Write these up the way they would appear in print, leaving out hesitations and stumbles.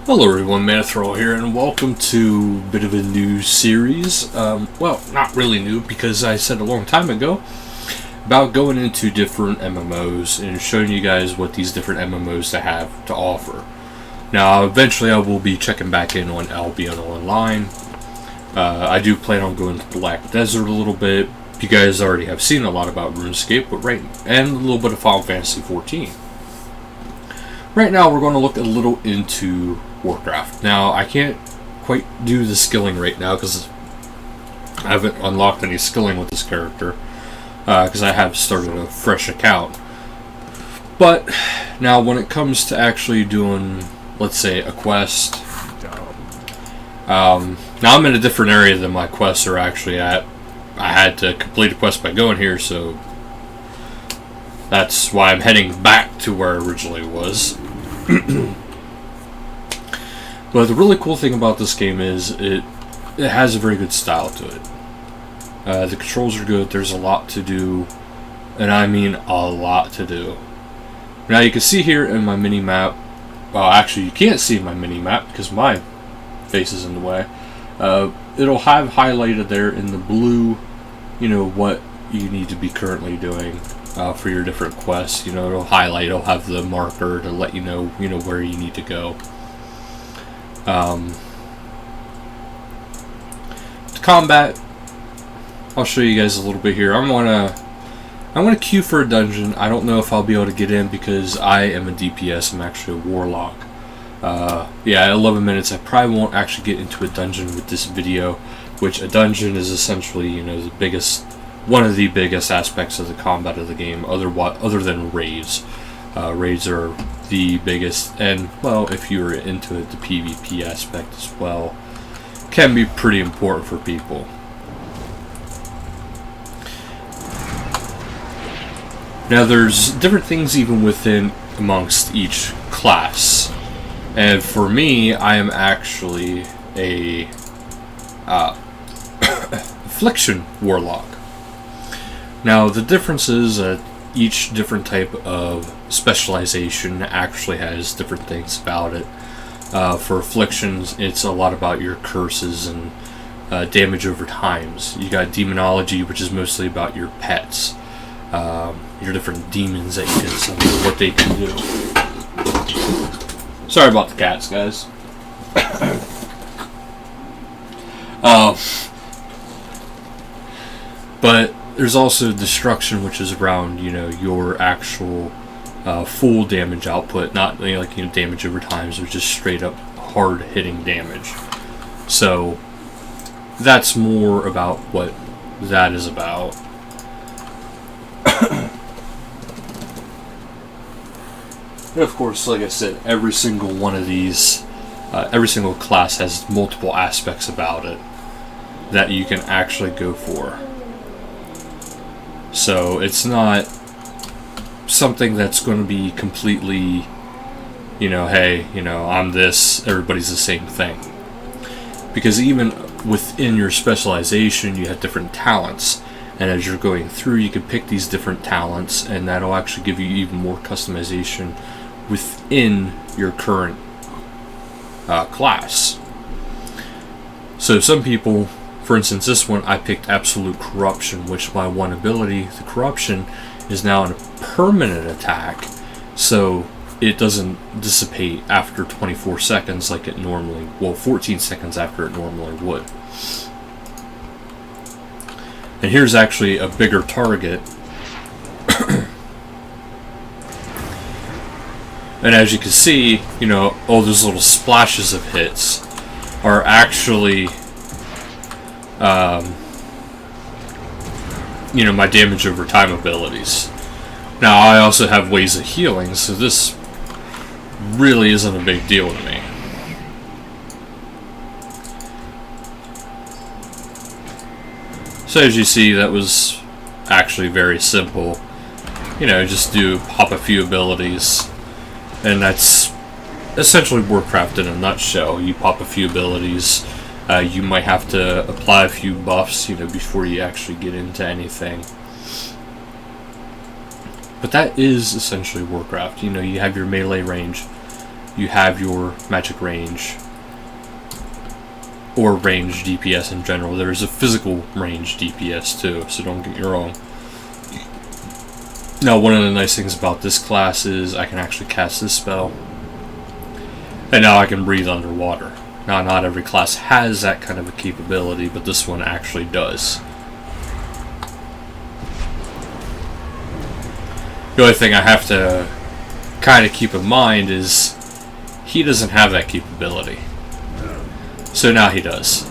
Hello everyone, Manthroll here, and welcome to a bit of a new series. Well, not really new, because I said a long time ago about going into different MMOs and showing you guys what these different MMOs have to offer. Now, eventually I will be checking back in on Albion Online. I do plan on going to Black Desert a little bit. You guys already have seen a lot about RuneScape, and a little bit of Final Fantasy XIV. Right now we're going to look a little into Warcraft. Now, I can't quite do the skilling right now because I haven't unlocked any skilling with this character because I have started a fresh account. But now when it comes to actually doing, let's say, a quest, now I'm in a different area than my quests are actually at. I had to complete a quest by going here, so that's why I'm heading back to where I originally was. But the really cool thing about this game is it has a very good style to it. The controls are good, there's a lot to do, and I mean a lot to do. Now you can see here in my mini-map, well actually you can't see my mini-map because my face is in the way. It'll have highlighted there in the blue, what you need to be currently doing for your different quests. It'll highlight, it'll have the marker to let you know, where you need to go. The combat, I'll show you guys a little bit here. I'm gonna queue for a dungeon. I don't know if I'll be able to get in because I am a DPS. I'm actually a warlock. Yeah, at 11 minutes I probably won't actually get into a dungeon with this video, which a dungeon is essentially, one of the biggest aspects of the combat of the game, other than raids. Raids are the biggest, and, well, if you're into it, the PvP aspect as well can be pretty important for people. Now, there's different things even amongst each class. And for me, I am actually a Affliction Warlock. Now, the difference is that each different type of specialization actually has different things about it. For Afflictions, it's a lot about your curses and damage over times. You got Demonology, which is mostly about your pets. Your different demons that you can summon, what they can do. Sorry about the cats, guys. But there's also Destruction, which is around, your actual full damage output, not damage over times, or just straight up hard hitting damage. So that's more about what that is about. And of course, like I said, every single one of these, every single class has multiple aspects about it that you can actually go for. So it's not something that's going to be completely, hey, I'm this, everybody's the same thing. Because even within your specialization, you have different talents. And as you're going through, you can pick these different talents, and that'll actually give you even more customization within your current class. So some people, for instance, this one, I picked Absolute Corruption, which my one ability, the Corruption, is now a permanent attack, so it doesn't dissipate after 24 seconds like it normally, 14 seconds after it normally would. And here's actually a bigger target. And as you can see, all those little splashes of hits are actually, my damage over time abilities. Now, I also have ways of healing, so this really isn't a big deal to me. So as you see, that was actually very simple. Just pop a few abilities. And that's essentially Warcraft in a nutshell. You pop a few abilities. You might have to apply a few buffs, before you actually get into anything. But that is essentially Warcraft. You have your melee range. you have your magic range, or range DPS in general. There is a physical range DPS too, so don't get me wrong. Now, one of the nice things about this class is I can actually cast this spell, and now I can breathe underwater. Now, not every class has that kind of a capability, but this one actually does. The only thing I have to kind of keep in mind is he doesn't have that capability. So now he does.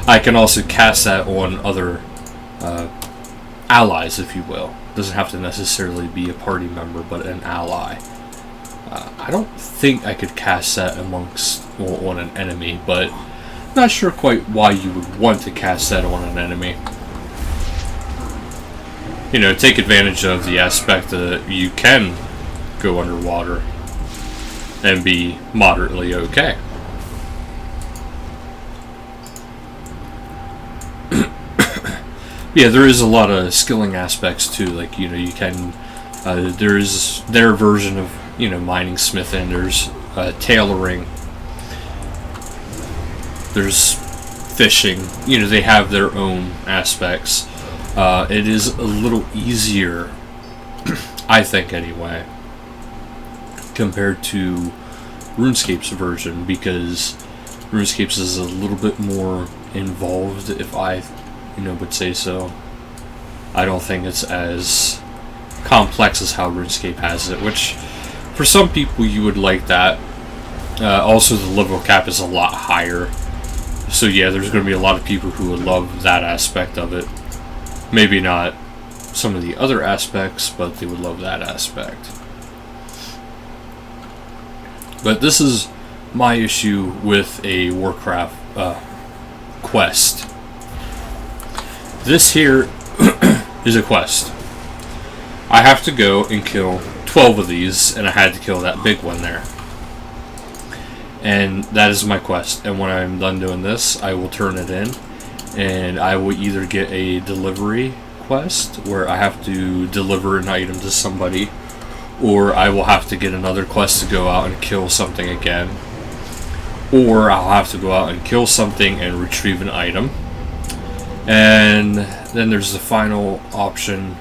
I can also cast that on other allies, if you will. Doesn't have to necessarily be a party member, but an ally. I don't think I could cast that on an enemy, but not sure quite why you would want to cast that on an enemy. You know, take advantage of the aspect that you can go underwater and be moderately okay. Yeah, there is a lot of skilling aspects too. Like, you know, you can there's their version of, you know, mining smithing. There's tailoring. There's fishing. You know, they have their own aspects. It is a little easier, I think anyway, compared to RuneScape's version, because RuneScape's is a little bit more involved, if I would say so. I don't think it's as complex as how RuneScape has it, which for some people you would like that. Also, the level cap is a lot higher, so yeah, there's going to be a lot of people who would love that aspect of it. Maybe not some of the other aspects, but they would love that aspect. But this is my issue with a Warcraft quest. This here is a quest. I have to go and kill 12 of these, and I had to kill that big one there. And that is my quest. And when I'm done doing this, I will turn it in, and I will either get a delivery quest where I have to deliver an item to somebody, or I will have to get another quest to go out and kill something again, or I'll have to go out and kill something and retrieve an item. And then there's the final option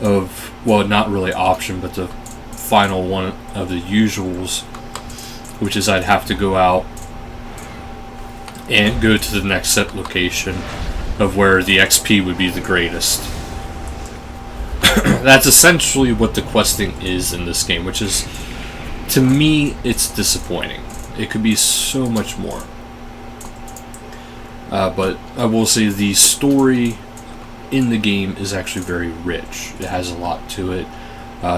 of, well, not really option, but the final one of the usuals, which is I'd have to go out and go to the next set location of where the XP would be the greatest. That's essentially what the questing is in this game, which is, to me, it's disappointing. It could be so much more. But I will say the story in the game is actually very rich. It has a lot to it.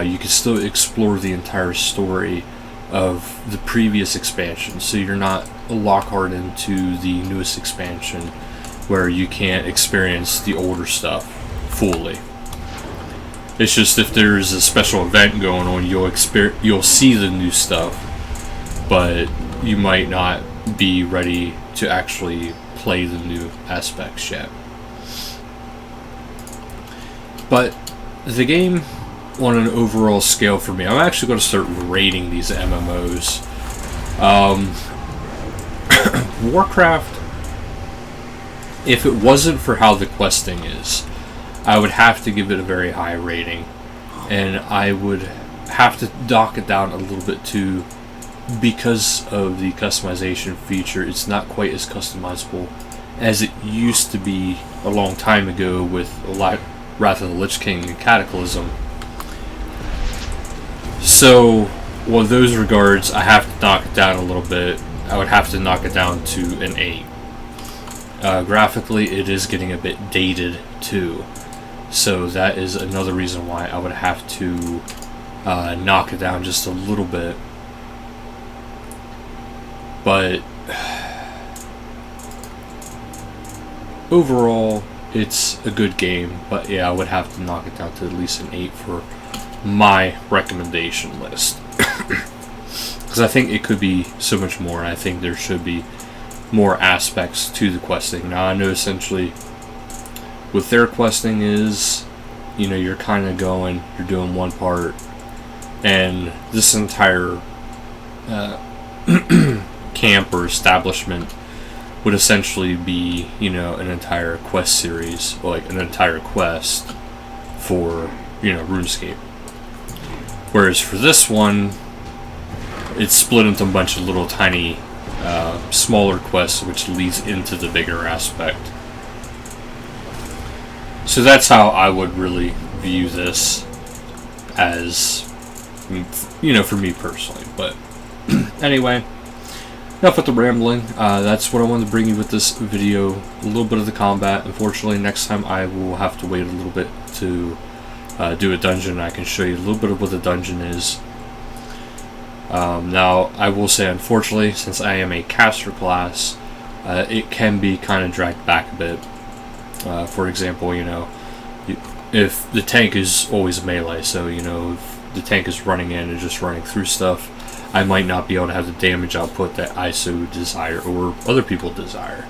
You can still explore the entire story of the previous expansion, so you're not locked hard into the newest expansion where you can't experience the older stuff fully. It's just if there's a special event going on, you'll see the new stuff, but you might not be ready to actually play the new aspects yet. But the game, on an overall scale for me, I'm actually going to start rating these MMOs. Warcraft, if it wasn't for how the questing is, I would have to give it a very high rating, and I would have to dock it down a little bit too, because of the customization feature. It's not quite as customizable as it used to be a long time ago with Wrath of the Lich King and Cataclysm. So, well, in those regards, I have to knock it down a little bit. I would have to knock it down to an 8. Graphically, it is getting a bit dated too, so that is another reason why I would have to knock it down just a little bit. But overall, it's a good game. But yeah, I would have to knock it down to at least an 8 for my recommendation list. Because I think it could be so much more, and I think there should be more aspects to the questing. Now, I know essentially with their questing is, you're kind of you're doing one part, and this entire camp or establishment would essentially be, an entire quest series, or like an entire quest for, RuneScape. Whereas for this one, it's split into a bunch of little tiny, smaller quests, which leads into the bigger aspect. So that's how I would really view this as, for me personally. But anyway, enough with the rambling. That's what I wanted to bring you with this video. A little bit of the combat. Unfortunately, next time I will have to wait a little bit to do a dungeon. I can show you a little bit of what the dungeon is. Now, I will say, unfortunately, since I am a caster class, it can be kind of dragged back a bit. For example, if the tank is always melee, so, if the tank is running in and just running through stuff, I might not be able to have the damage output that I so desire, or other people desire.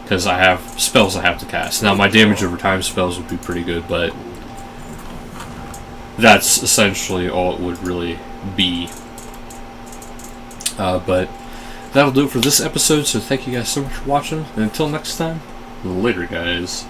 Because I have spells I have to cast. Now, my damage over time spells would be pretty good, but that's essentially all it would really be. But that'll do it for this episode, so thank you guys so much for watching, and until next time, later guys.